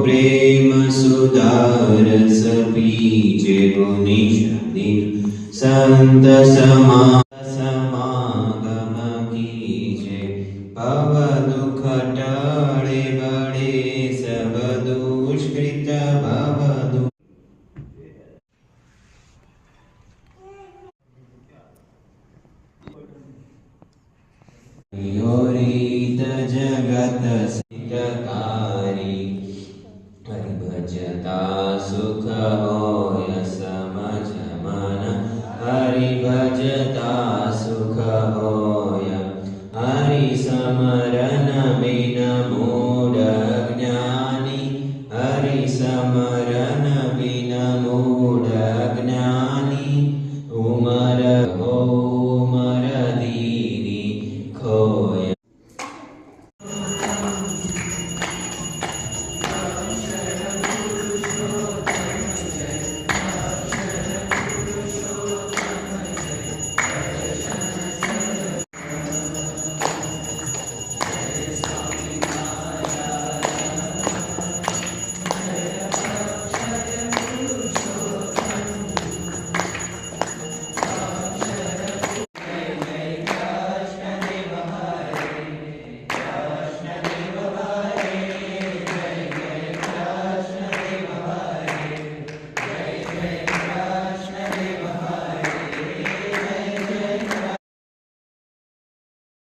प्रेम सुदारस पीजे गुनिश दिन संत समागम कीजे भव दुख टळे बड़े सब दुष्कृत भव योरित जगत सिद्धकारी हरिभजता सुख होय समझ मन हरिभजता सुख होय हरि समरन बिन मूढ़ ज्ञानी हरि समरन बिन मूढ़